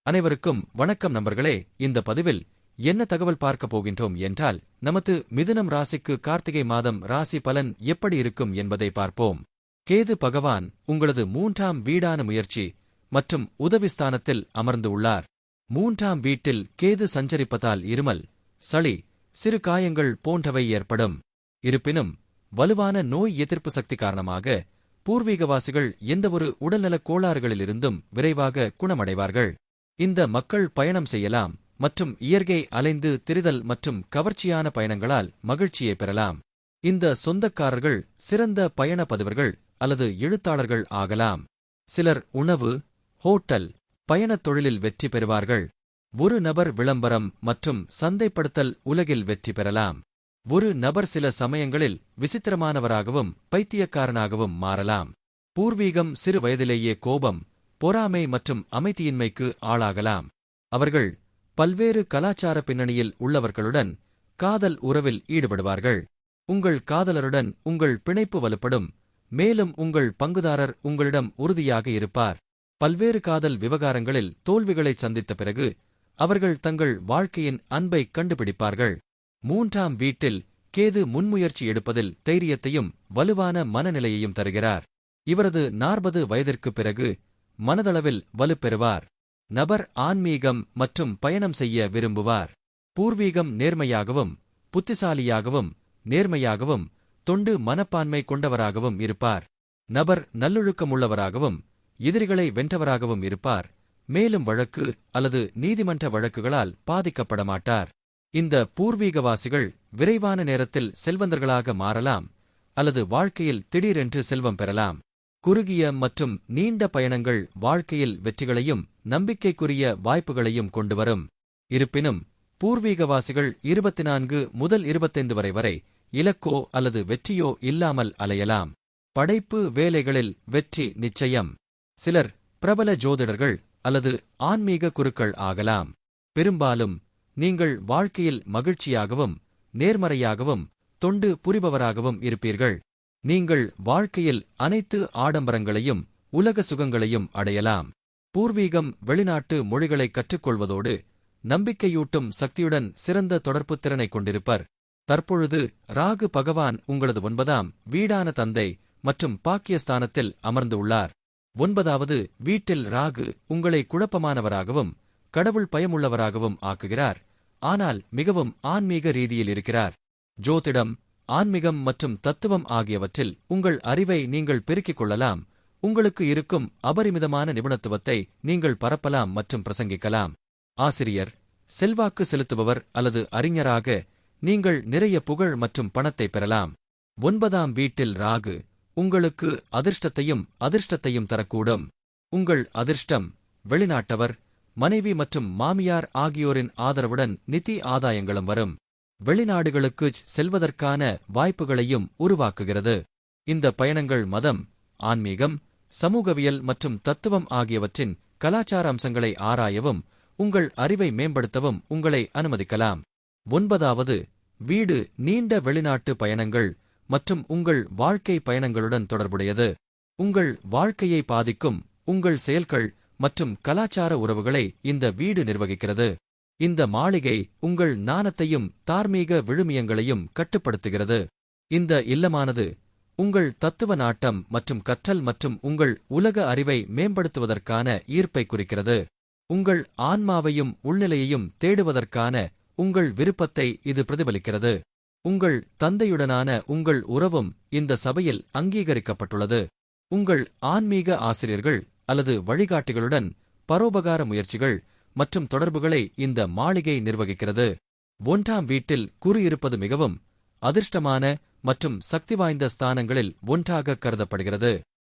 அனைவருக்கும் வணக்கம் நண்பர்களே. இந்த பதிவில் என்ன தகவல் பார்க்க போகின்றோம் என்றால், நமது மிதுனம் ராசிக்கு கார்த்திகை மாதம் ராசி பலன் எப்படி இருக்கும் என்பதை பார்ப்போம். கேது பகவான் உங்களது 3ஆம் வீடான முயற்சி மற்றும் உதவிஸ்தானத்தில் அமர்ந்து உள்ளார். 3ஆம் வீட்டில் கேது சஞ்சரிப்பதால் இருமல், சளி, சிறு காயங்கள் போன்றவை ஏற்படும். இருப்பினும் வலுவான நோய் எதிர்ப்பு சக்தி காரணமாக பூர்வீகவாசிகள் எந்தவொரு உடல்நலக் கோளாறுகளிலிருந்தும் விரைவாக குணமடைவார்கள். இந்த மக்கள் பயணம் செய்யலாம் மற்றும் இயற்கை அலைந்து திரிதல் மற்றும் கவர்ச்சியான பயணங்களால் மகிழ்ச்சியை பெறலாம். இந்த சொந்தக்காரர்கள் சிறந்த பயண பதிவர்கள் அல்லது எழுத்தாளர்கள் ஆகலாம். சிலர் உணவு, ஹோட்டல், பயணத் தொழிலில் வெற்றி பெறுவார்கள். ஒரு நபர் விளம்பரம் மற்றும் சந்தைப்படுத்தல் உலகில் வெற்றி பெறலாம். ஒரு நபர் சில சமயங்களில் விசித்திரமானவராகவும் பைத்தியக்காரனாகவும் மாறலாம். பூர்வீகம் சிறு வயதிலேயே கோபம், பொறாமை மற்றும் அமைதியின்மைக்கு ஆளாகலாம். அவர்கள் பல்வேறு கலாச்சார பின்னணியில் உள்ளவர்களுடன் காதல் உறவில் ஈடுபடுவார்கள். உங்கள் காதலருடன் உங்கள் பிணைப்பு வலுப்படும், மேலும் உங்கள் பங்குதாரர் உங்களிடம் உறுதியாக இருப்பார். பல்வேறு காதல் விவகாரங்களில் தோல்விகளை சந்தித்த பிறகு அவர்கள் தங்கள் வாழ்க்கையின் அன்பை கண்டுபிடிப்பார்கள். 3ஆம் வீட்டில் கேது முன்முயற்சி எடுப்பதில் தைரியத்தையும் வலுவான மனநிலையையும் தருகிறார். இவரது 40 வயதிற்குப் பிறகு மனதளவில் வலுப்பெறுவார். நபர் ஆன்மீகம் மற்றும் பயணம் செய்ய விரும்புவார். பூர்வீகம் நேர்மையாகவும் புத்திசாலியாகவும் நேர்மையாகவும் தொண்டு மனப்பான்மை கொண்டவராகவும் இருப்பார். நபர் நல்லொழுக்கமுள்ளவராகவும் எதிரிகளை வென்றவராகவும் இருப்பார். மேலும் வழக்கு அல்லது நீதிமன்ற வழக்குகளால் பாதிக்கப்பட மாட்டார். இந்த பூர்வீகவாசிகள் விரைவான நேரத்தில் செல்வந்தர்களாக மாறலாம் அல்லது வாழ்க்கையில் திடீரென்று செல்வம் பெறலாம். குறுகிய மற்றும் நீண்ட பயணங்கள் வாழ்க்கையில் வெற்றிகளையும் நம்பிக்கைக்குரிய வாய்ப்புகளையும் கொண்டுவரும். இருப்பினும் பூர்வீகவாசிகள் 24 முதல் 25 வரை இலக்கோ அல்லது வெற்றியோ இல்லாமல் அலையலாம். படைப்பு வேலைகளில் வெற்றி நிச்சயம். சிலர் பிரபல ஜோதிடர்கள் அல்லது ஆன்மீக குருக்கள் ஆகலாம். பெரும்பாலும் நீங்கள் வாழ்க்கையில் மகிழ்ச்சியாகவும் நேர்மறையாகவும் தொண்டு புரிபவராகவும் இருப்பீர்கள். நீங்கள் வாழ்க்கையில் அனைத்து ஆடம்பரங்களையும் உலக சுகங்களையும் அடையலாம். பூர்வீகம் வெளிநாட்டு மொழிகளை கற்றுக்கொள்வதோடு நம்பிக்கையூட்டும் சக்தியுடன் சிறந்த தொடர்புத் திறனை கொண்டிருப்பர். தற்பொழுது ராகு பகவான் உங்களது 9ஆம் வீடான தந்தை மற்றும் பாக்கியஸ்தானத்தில் அமர்ந்து உள்ளார். 9வது வீட்டில் ராகு உங்களை குழப்பமானவராகவும் கடவுள் பயமுள்ளவராகவும் ஆக்குகிறார். ஆனால் மிகவும் ஆன்மீக ரீதியில் இருக்கிறார். ஜோதிடம், ஆன்மீகம் மற்றும் தத்துவம் ஆகியவற்றில் உங்கள் அறிவை நீங்கள் பெருக்கிக் கொள்ளலாம். உங்களுக்கு இருக்கும் அபரிமிதமான நிபுணத்துவத்தை நீங்கள் பரப்பலாம் மற்றும் பிரசங்கிக்கலாம். ஆசிரியர், செல்வாக்கு செலுத்துபவர் அல்லது அறிஞராக நீங்கள் நிறைய புகழ் மற்றும் பணத்தை பெறலாம். 9ஆம் வீட்டில் ராகு உங்களுக்கு அதிர்ஷ்டத்தையும் தரக்கூடும். உங்கள் அதிர்ஷ்டம் வெளிநாட்டவர், மனைவி மற்றும் மாமியார் ஆகியோரின் ஆதரவுடன் நிதி ஆதாயங்களும் வரும். வெளிநாடுகளுக்குச் செல்வதற்கான வாய்ப்புகளையும் உருவாக்குகிறது. இந்த பயணங்கள் மதம், ஆன்மீகம், சமூகவியல் மற்றும் தத்துவம் ஆகியவற்றின் கலாச்சார அம்சங்களை ஆராயவும் உங்கள் அறிவை மேம்படுத்தவும் உங்களை அனுமதிக்கலாம். 9வது வீடு நீண்ட வெளிநாட்டு பயணங்கள் மற்றும் உங்கள் வாழ்க்கை பயணங்களுடன் தொடர்புடையது. உங்கள் வாழ்க்கையை பாதிக்கும் உங்கள் செயல்கள் மற்றும் கலாச்சார உறவுகளை இந்த வீடு நிர்வகிக்கிறது. இந்த மாளிகை உங்கள் நாணத்தையும் தார்மீக விழுமியங்களையும் கட்டுப்படுத்துகிறது. இந்த இல்லமானது உங்கள் தத்துவ நாட்டம் மற்றும் கற்றல் மற்றும் உங்கள் உலக அறிவை மேம்படுத்துவதற்கான ஈர்ப்பை குறிக்கிறது. உங்கள் ஆன்மாவையும் உள்நிலையையும் தேடுவதற்கான உங்கள் விருப்பத்தை இது பிரதிபலிக்கிறது. உங்கள் தந்தையுடனான உங்கள் உறவும் இந்த சபையில் அங்கீகரிக்கப்பட்டுள்ளது. உங்கள் ஆன்மீக ஆசிரியர்கள் அல்லது வழிகாட்டிகளுடன் பரோபகார முயற்சிகள் மற்றும் தொடர்புகளை இந்த மாளிகை நிர்வகிக்கிறது. 1ஆம் வீட்டில் குரு இருப்பது மிகவும் அதிர்ஷ்டமான மற்றும் சக்தி வாய்ந்த ஸ்தானங்களில் ஒன்றாக கருதப்படுகிறது.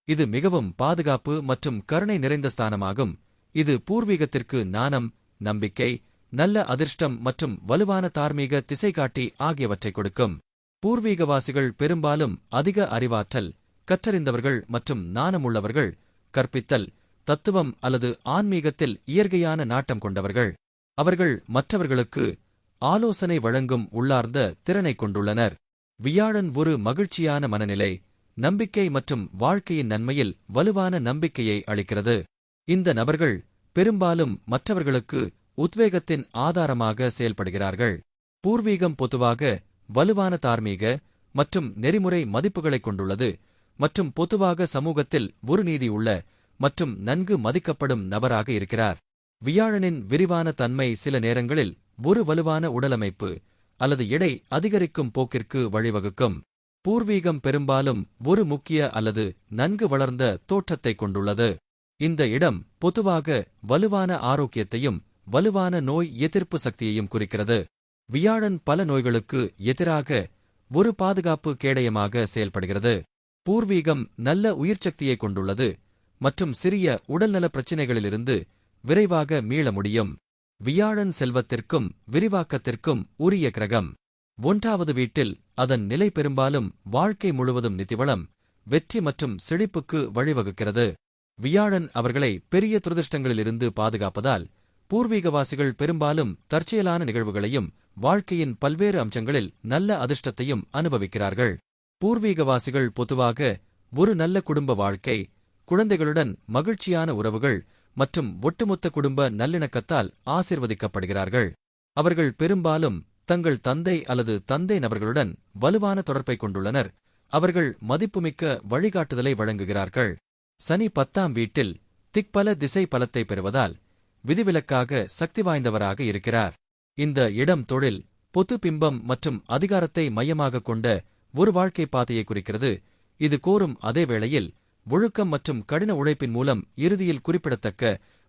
இது மிகவும் பாதுகாப்பு மற்றும் கருணை நிறைந்த ஸ்தானமாகும். இது பூர்வீகத்திற்கு நாணம், நம்பிக்கை, நல்ல அதிர்ஷ்டம் மற்றும் வலுவான தார்மீக திசைகாட்டி ஆகியவற்றை கொடுக்கும். பூர்வீகவாசிகள் பெரும்பாலும் அதிக அறிவாற்றல், கற்றறிந்தவர்கள் மற்றும் நாணமுள்ளவர்கள், கற்பித்தல், தத்துவம் அல்லது ஆன்மீகத்தில் இயற்கையான நாட்டம் கொண்டவர்கள். அவர்கள் மற்றவர்களுக்கு ஆலோசனை வழங்கும் உள்ளார்ந்த திறனை கொண்டுள்ளனர். வியாழன் ஒரு மகிழ்ச்சியான மனநிலை, நம்பிக்கை மற்றும் வாழ்க்கையின் நன்மையில் வலுவான நம்பிக்கையை அளிக்கிறது. இந்த நபர்கள் பெரும்பாலும் மற்றவர்களுக்கு உத்வேகத்தின் ஆதாரமாக செயல்படுகிறார்கள். பூர்வீகம் பொதுவாக வலுவான தார்மீக மற்றும் நெறிமுறை மதிப்புகளைக் கொண்டுள்ளது மற்றும் பொதுவாக சமூகத்தில் ஒரு நீதியுள்ள மற்றும் நன்கு மதிக்கப்படும் நபராக இருக்கிறார். வியாழனின் விரிவான தன்மை சில நேரங்களில் ஒரு வலுவான உடலமைப்பு அல்லது எடை அதிகரிக்கும் போக்கிற்கு வழிவகுக்கும். பூர்வீகம் பெரும்பாலும் ஒரு முக்கிய அல்லது நன்கு வளர்ந்த தோற்றத்தைக் கொண்டுள்ளது. இந்த இடம் பொதுவாக வலுவான ஆரோக்கியத்தையும் வலுவான நோய் எதிர்ப்பு சக்தியையும் குறிக்கிறது. வியாழன் பல நோய்களுக்கு எதிராக ஒரு பாதுகாப்பு கேடயமாக செயல்படுகிறது. பூர்வீகம் நல்ல உயிர்ச்சக்தியைக் கொண்டுள்ளது மற்றும் சிறிய உடல்நல பிரச்சினைகளிலிருந்து விரைவாக மீள முடியும். வியாழன் செல்வத்திற்கும் விரிவாக்கத்திற்கும் உரிய கிரகம். 1வது வீட்டில் அதன் நிலை பெரும்பாலும் வாழ்க்கை முழுவதும் நிதிவளம், வெற்றி மற்றும் செழிப்புக்கு வழிவகுக்கிறது. வியாழன் அவர்களை பெரிய துரதிர்ஷ்டங்களிலிருந்து பாதுகாப்பதால் பூர்வீகவாசிகள் பெரும்பாலும் தற்செயலான நிகழ்வுகளையும் வாழ்க்கையின் பல்வேறு அம்சங்களில் நல்ல அதிர்ஷ்டத்தையும் அனுபவிக்கிறார்கள். பூர்வீகவாசிகள் பொதுவாக ஒரு நல்ல குடும்ப வாழ்க்கை, குழந்தைகளுடன் மகிழ்ச்சியான உறவுகள் மற்றும் ஒட்டுமொத்த குடும்ப நல்லிணக்கத்தால் ஆசிர்வதிக்கப்படுகிறார்கள். அவர்கள் பெரும்பாலும் தங்கள் தந்தை அல்லது தந்தை நபர்களுடன் வலுவான தொடர்பைக் கொண்டுள்ளனர். அவர்கள் மதிப்புமிக்க வழிகாட்டுதலை வழங்குகிறார்கள். சனி 10ஆம் வீட்டில் திக்பல திசை பலத்தை பெறுவதால் விதிவிலக்காக சக்தி வாய்ந்தவராக இருக்கிறார். இந்த இடம் தொழில், பொது பிம்பம் மற்றும் அதிகாரத்தை மையமாகக் கொண்ட ஒரு வாழ்க்கை பாதையை குறிக்கிறது. இது கோரும் அதே வேளையில் ஒழுக்கம் மற்றும் கடின உழைப்பின் மூலம் இறுதியில் குறிப்பிடத்தக்க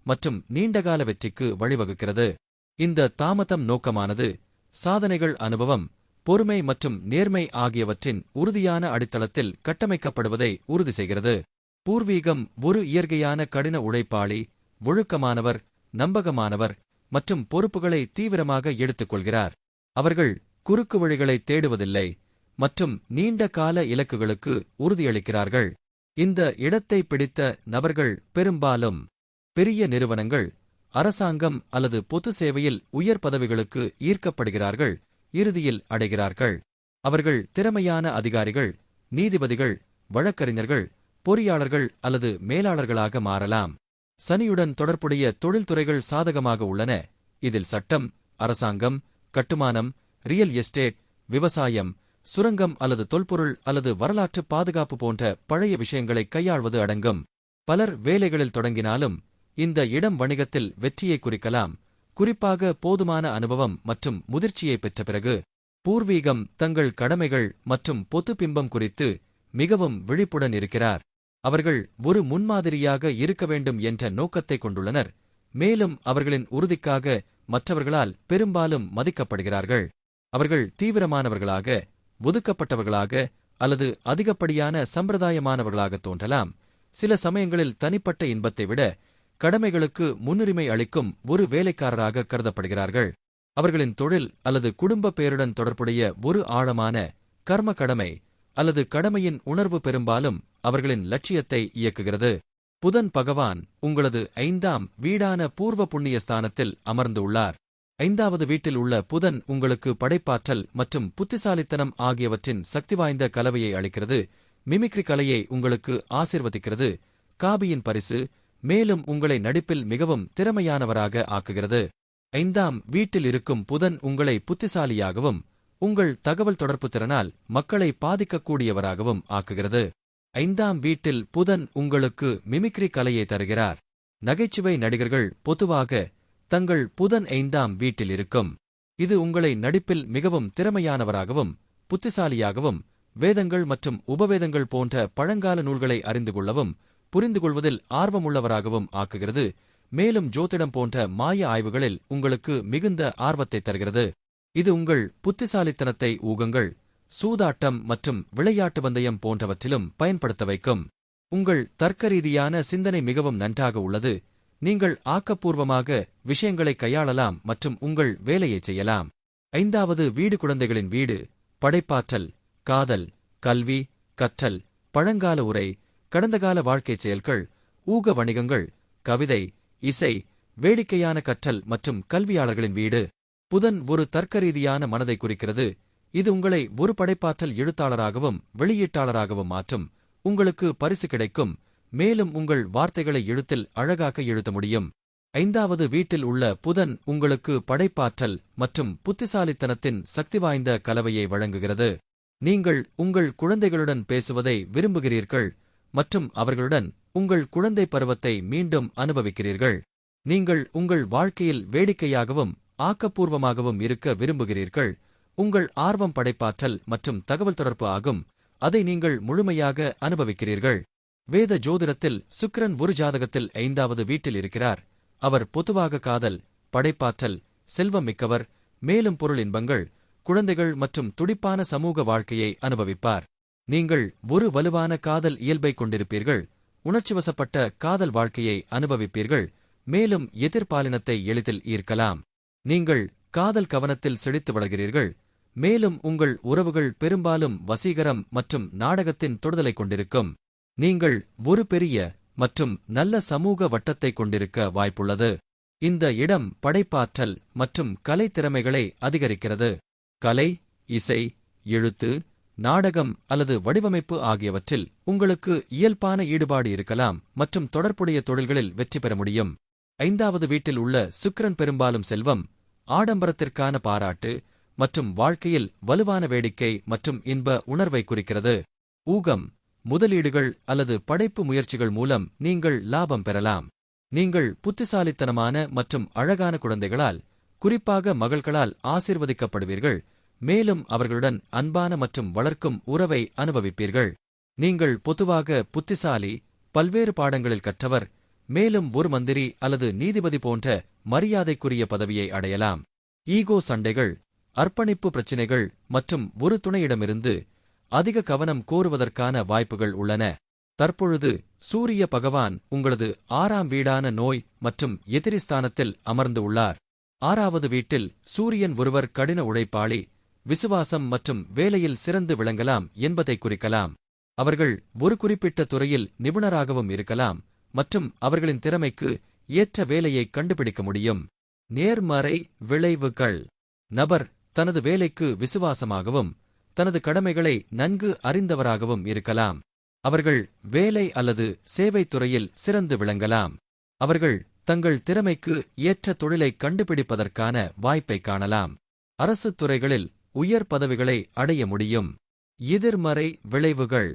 மற்றும் நீண்டகால வெற்றிக்கு வழிவகுக்கிறது. இந்த தாமதம் நோக்கமானது சாதனைகள், அனுபவம், பொறுமை மற்றும் நேர்மை ஆகியவற்றின் உறுதியான அடித்தளத்தில் கட்டமைக்கப்படுவதை உறுதி செய்கிறது. பூர்வீகம் ஒரு இயற்கையான கடின உழைப்பாளி, ஒழுக்கமானவர், நம்பகமானவர் மற்றும் பொறுப்புகளை தீவிரமாக எடுத்துக்கொள்கிறார். அவர்கள் குறுக்கு வழிகளை தேடுவதில்லை மற்றும் நீண்ட கால இலக்குகளுக்கு உறுதியளிக்கிறார்கள். இந்த இடத்தை பிடித்த நபர்கள் பெரும்பாலும் பெரிய நிறுவனங்கள், அரசாங்கம் அல்லது பொது சேவையில் உயர் பதவிகளுக்கு ஈர்க்கப்படுகிறார்கள், இறுதியில் அடைகிறார்கள். அவர்கள் திறமையான அதிகாரிகள், நீதிபதிகள், வழக்கறிஞர்கள், பொறியாளர்கள் அல்லது மேலாளர்களாக மாறலாம். சனியுடன் தொடர்புடைய தொழில்துறைகள் சாதகமாக உள்ளன. இதில் சட்டம், அரசாங்கம், கட்டுமானம், ரியல் எஸ்டேட், விவசாயம், சுரங்கம் அல்லது தொல்பொருள் அல்லது வரலாற்று பாதுகாப்பு போன்ற பழைய விஷயங்களை கையாள்வது அடங்கும். பலர் வேலைகளில் தொடங்கினாலும் இந்த இடம் வணிகத்தில் வெற்றியை குறிக்கலாம், குறிப்பாக போதுமான அனுபவம் மற்றும் முதிர்ச்சியை பெற்ற பிறகு. பூர்வீகம் தங்கள் கடமைகள் மற்றும் பொது பிம்பம் குறித்து மிகவும் விழிப்புடன் இருக்கிறார். அவர்கள் ஒரு முன்மாதிரியாக இருக்க வேண்டும் என்ற நோக்கத்தைக் கொண்டுள்ளனர், மேலும் அவர்களின் உறுதிக்காக மற்றவர்களால் பெரும்பாலும் மதிக்கப்படுகிறார்கள். அவர்கள் தீவிரமானவர்களாக, ஒதுக்கப்பட்டவர்களாக அல்லது அதிகப்படியான சம்பிரதாயமானவர்களாக தோன்றலாம். சில சமயங்களில் தனிப்பட்ட இன்பத்தை விட கடமைகளுக்கு முன்னுரிமை அளிக்கும் ஒரு வேலைக்காரராக கருதப்படுகிறார்கள். அவர்களின் தொழில் அல்லது குடும்ப பேருடன் தொடர்புடைய ஒரு ஆழமான கர்ம கடமை அல்லது கடமையின் உணர்வு பெரும்பாலும் அவர்களின் லட்சியத்தை இயக்குகிறது. புதன் பகவான் உங்களது 5ஆம் வீடான பூர்வ புண்ணிய ஸ்தானத்தில் அமர்ந்து உள்ளார். 5வது வீட்டில் உள்ள புதன் உங்களுக்கு படைப்பாற்றல் மற்றும் புத்திசாலித்தனம் ஆகியவற்றின் சக்தி வாய்ந்த கலவையை அளிக்கிறது. மிமிக்ரி கலையை உங்களுக்கு ஆசிர்வதிக்கிறது. காபியின் பரிசு, மேலும் உங்களை நடிப்பில் மிகவும் திறமையானவராக ஆக்குகிறது. 5ஆம் வீட்டில் இருக்கும் புதன் உங்களை புத்திசாலியாகவும் உங்கள் தகவல் தொடர்பு திறனால் மக்களை பாதிக்கக்கூடியவராகவும் ஆக்குகிறது. 5ஆம் வீட்டில் புதன் உங்களுக்கு மிமிக்ரி கலையை தருகிறார். நகைச்சுவை நடிகர்கள் பொதுவாக தங்கள் புதன் 5ஆம் வீட்டில் இருக்கும். இது உங்களை நடிப்பில் மிகவும் திறமையானவராகவும் புத்திசாலியாகவும் வேதங்கள் மற்றும் உபவேதங்கள் போன்ற பழங்கால நூல்களை அறிந்து கொள்ளவும் புரிந்துகொள்வதில் ஆர்வமுள்ளவராகவும் ஆக்குகிறது. மேலும் ஜோதிடம் போன்ற மாய ஆய்வுகளில் உங்களுக்கு மிகுந்த ஆர்வத்தை தருகிறது. இது உங்கள் புத்திசாலித்தனத்தை ஊகங்கள், சூதாட்டம் மற்றும் விளையாட்டு பந்தயம் போன்றவற்றிலும் பயன்படுத்த வைக்கும். உங்கள் தர்க்கரீதியான சிந்தனை மிகவும் நன்றாக உள்ளது. நீங்கள் ஆக்கப்பூர்வமாக விஷயங்களை கையாளலாம் மற்றும் உங்கள் வேலையை செய்யலாம். 5வது வீடு குழந்தைகளின் வீடு. படைப்பாற்றல், காதல், கல்வி, கற்றல், பழங்கால உரை, கடந்தகால வாழ்க்கைச் செயல்கள், ஊக வணிகங்கள், கவிதை, இசை, வேடிக்கையான கற்றல் மற்றும் கல்வியாளர்களின் வீடு. புதன் ஒரு தர்க்கரீதியான மனதை குறிக்கிறது. இது உங்களை ஒரு படைப்பாற்றல் எழுத்தாளராகவும் வெளியீட்டாளராகவும் மாற்றும். உங்களுக்கு பரிசு கிடைக்கும், மேலும் உங்கள் வார்த்தைகளை எழுத்தில் அழகாக எழுத முடியும். 5வது வீட்டில் உள்ள புதன் உங்களுக்கு படைப்பாற்றல் மற்றும் புத்திசாலித்தனத்தின் சக்திவாய்ந்த கலவையை வழங்குகிறது. நீங்கள் உங்கள் குழந்தைகளுடன் பேசுவதை விரும்புகிறீர்கள் மற்றும் அவர்களுடன் உங்கள் குழந்தை பருவத்தை மீண்டும் அனுபவிக்கிறீர்கள். நீங்கள் உங்கள் வாழ்க்கையில் வேடிக்கையாகவும் ஆக்கப்பூர்வமாகவும் இருக்க விரும்புகிறீர்கள். உங்கள் ஆர்வம் படைப்பாற்றல் மற்றும் தகவல் தொடர்பு ஆகும். அதை நீங்கள் முழுமையாக அனுபவிக்கிறீர்கள். வேத ஜோதிடத்தில் சுக்கிரன் ஒரு ஜாதகத்தில் 5வது வீட்டில் இருக்கிறார். அவர் பொதுவாக காதல், படைப்பாற்றல், செல்வம் மிக்கவர், மேலும் பொருள் இன்பங்கள், குழந்தைகள் மற்றும் துடிப்பான சமூக வாழ்க்கையை அனுபவிப்பார். நீங்கள் ஒரு வலுவான காதல் இயல்பை கொண்டிருப்பீர்கள். உணர்ச்சிவசப்பட்ட காதல் வாழ்க்கையை அனுபவிப்பீர்கள், மேலும் எதிர்பாலினத்தை எளிதில் ஈர்க்கலாம். நீங்கள் காதல் கவனத்தில் செழித்து வளர்கிறீர்கள், மேலும் உங்கள் உறவுகள் பெரும்பாலும் வசீகரம் மற்றும் நாடகத்தின் தொடுதலை கொண்டிருக்கும். நீங்கள் ஒரு பெரிய மற்றும் நல்ல சமூக வட்டத்தை கொண்டிருக்க வாய்ப்புள்ளது. இந்த இடம் படைப்பாற்றல் மற்றும் கலை திறமைகளை அதிகரிக்கிறது. கலை, இசை, எழுத்து, நாடகம் அல்லது வடிவமைப்பு ஆகியவற்றில் உங்களுக்கு இயல்பான ஈடுபாடு இருக்கலாம் மற்றும் தொடர்புடைய தொழில்களில் வெற்றி பெற முடியும். 5வது வீட்டில் உள்ள சுக்கிரன் பெரும்பாலும் செல்வம், ஆடம்பரத்திற்கான பாராட்டு மற்றும் வாழ்க்கையில் வலுவான வேடிக்கை மற்றும் இன்ப உணர்வை குறிக்கிறது. ஊகம், முதலீடுகள் அல்லது படைப்பு முயற்சிகள் மூலம் நீங்கள் லாபம் பெறலாம். நீங்கள் புத்திசாலித்தனமான மற்றும் அழகான குழந்தைகளால், குறிப்பாக மகள்களால் ஆசீர்வதிக்கப்படுவீர்கள், மேலும் அவர்களுடன் அன்பான மற்றும் வளர்க்கும் உறவை அனுபவிப்பீர்கள். நீங்கள் பொதுவாக புத்திசாலி, பல்வேறு பாடங்களில் கற்றவர், மேலும் ஒரு மந்திரி அல்லது நீதிபதி போன்ற மரியாதைக்குரிய பதவியை அடையலாம். ஈகோ சண்டைகள், அர்ப்பணிப்பு பிரச்சினைகள் மற்றும் ஒரு துணையிடமிருந்து அதிக கவனம் கோருவதற்கான வாய்ப்புகள் உள்ளன. தற்பொழுது சூரிய பகவான் உங்களது 6ஆம் வீடான நோய் மற்றும் எதிரி ஸ்தானத்தில் அமர்ந்து உள்ளார். 6வது வீட்டில் சூரியன் ஒருவர் கடின உழைப்பாளி, விசுவாசம் மற்றும் வேலையில் சிறந்து விளங்கலாம் என்பதை குறிக்கலாம். அவர்கள் ஒரு குறிப்பிட்ட துறையில் நிபுணராகவும் இருக்கலாம் மற்றும் அவர்களின் திறமைக்கு ஏற்ற வேலையை கண்டுபிடிக்க முடியும். நேர்மறை விளைவுகள்: நபர் தனது வேலைக்கு விசுவாசமாகவும் தனது கடமைகளை நன்கு அறிந்தவராகவும் இருக்கலாம். அவர்கள் வேலை அல்லது சேவைத் துறையில் சிறந்து விளங்கலாம். அவர்கள் தங்கள் திறமைக்கு ஏற்ற தொழிலை கண்டுபிடிப்பதற்கான வாய்ப்பை காணலாம். அரசுத் துறைகளில் உயர் பதவிகளை அடைய முடியும். எதிர்மறை விளைவுகள்: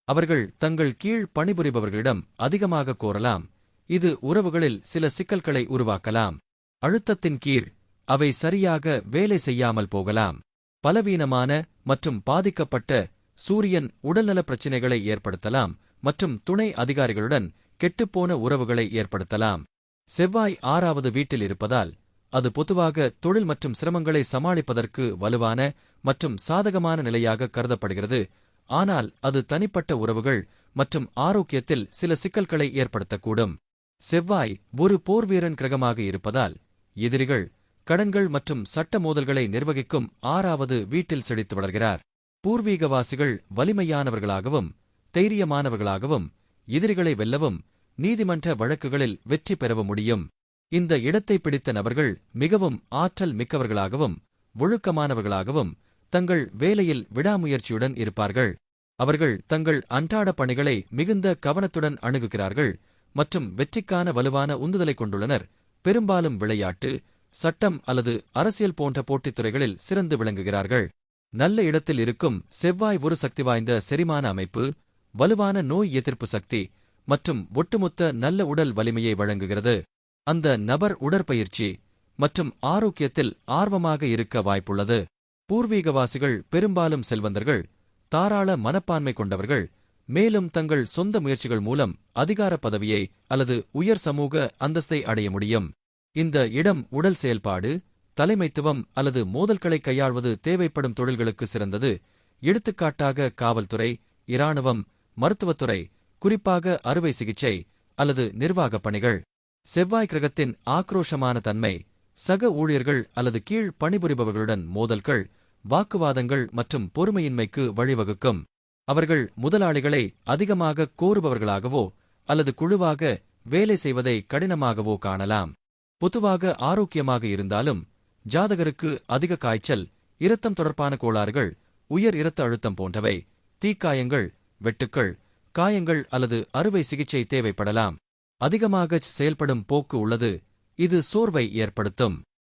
அவர்கள் தங்கள் கீழ் பணிபுரிபவர்களிடம் அதிகமாக கோரலாம். இது உறவுகளில் சில சிக்கல்களை உருவாக்கலாம். அழுத்தத்தின் கீழ் அவை சரியாக வேலை செய்யாமல் போகலாம். பலவீனமான மற்றும் பாதிக்கப்பட்ட சூரியன் உடல்நலப் பிரச்சினைகளை ஏற்படுத்தலாம் மற்றும் துணை அதிகாரிகளுடன் கெட்டுப்போன உறவுகளை ஏற்படுத்தலாம். செவ்வாய் 6வது வீட்டில் இருப்பதால், அது பொதுவாக தொழில் மற்றும் சிரமங்களை சமாளிப்பதற்கு வலுவான மற்றும் சாதகமான நிலையாக கருதப்படுகிறது. ஆனால் அது தனிப்பட்ட உறவுகள் மற்றும் ஆரோக்கியத்தில் சில சிக்கல்களை ஏற்படுத்தக்கூடும். செவ்வாய் ஒரு போர்வீரன் கிரகமாக இருப்பதால், எதிரிகள், கடன்கள் மற்றும் சட்ட மோதல்களை நிர்வகிக்கும் 6வது வீட்டில் செழித்து வளர்கிறார். பூர்வீகவாசிகள் வலிமையானவர்களாகவும் தைரியமானவர்களாகவும் எதிரிகளை வெல்லவும் நீதிமன்ற வழக்குகளில் வெற்றி பெறவும் முடியும். இந்த இடத்தை பிடித்த நபர்கள் மிகவும் ஆற்றல் மிக்கவர்களாகவும் ஒழுக்கமானவர்களாகவும் தங்கள் வேலையில் விடாமுயற்சியுடன் இருப்பார்கள். அவர்கள் தங்கள் அன்றாட பணிகளை மிகுந்த கவனத்துடன் அணுகுகிறார்கள் மற்றும் வெற்றிக்கான வலுவான உந்துதலை கொண்டுள்ளனர். பெரும்பாலும் விளையாட்டு, சட்டம் அல்லது அரசியல் போன்ற போட்டித் துறைகளில் சிறந்து விளங்குகிறார்கள். நல்ல இடத்தில் இருக்கும் செவ்வாய் ஒரு சக்தி வாய்ந்த செரிமான அமைப்பு, வலுவான நோய் எதிர்ப்பு சக்தி மற்றும் ஒட்டுமொத்த நல்ல உடல் வலிமையை வழங்குகிறது. அந்த நபர் உடற்பயிற்சி மற்றும் ஆரோக்கியத்தில் ஆர்வமாக இருக்க வாய்ப்புள்ளது. பூர்வீகவாசிகள் பெரும்பாலும் செல்வந்தர்கள், தாராள மனப்பான்மை கொண்டவர்கள், மேலும் தங்கள் சொந்த முயற்சிகள் மூலம் அதிகார பதவியை அல்லது உயர் சமூக அந்தஸ்தை அடைய முடியும். இந்த இடம் உடல் செயல்பாடு, தலைமைத்துவம் அல்லது மோதல்களை கையாள்வது தேவைப்படும் தொழில்களுக்கு சிறந்தது. எடுத்துக்காட்டாக காவல்துறை, இராணுவம், மருத்துவத்துறை, குறிப்பாக அறுவை சிகிச்சை அல்லது நிர்வாகப் பணிகள். செவ்வாய் கிரகத்தின் ஆக்ரோஷமான தன்மை சக ஊழியர்கள் அல்லது கீழ் பணிபுரிபவர்களுடன் மோதல்கள், வாக்குவாதங்கள் மற்றும் பொறுமையின்மைக்கு வழிவகுக்கும். அவர்கள் முதலாளிகளை அதிகமாக கோருபவர்களாகவோ அல்லது குழுவாக வேலை செய்வதை கடினமாகவோ காணலாம். பொதுவாக ஆரோக்கியமாக இருந்தாலும், ஜாதகருக்கு அதிக காய்ச்சல், இரத்தம் தொடர்பான கோளாறுகள், உயர் இரத்த அழுத்தம் போன்றவை, தீக்காயங்கள், வெட்டுக்கள், காயங்கள் அல்லது அறுவை சிகிச்சை தேவைப்படலாம். அதிகமாக செயல்படும் போக்கு உள்ளது. இது சோர்வை ஏற்படுத்தும்.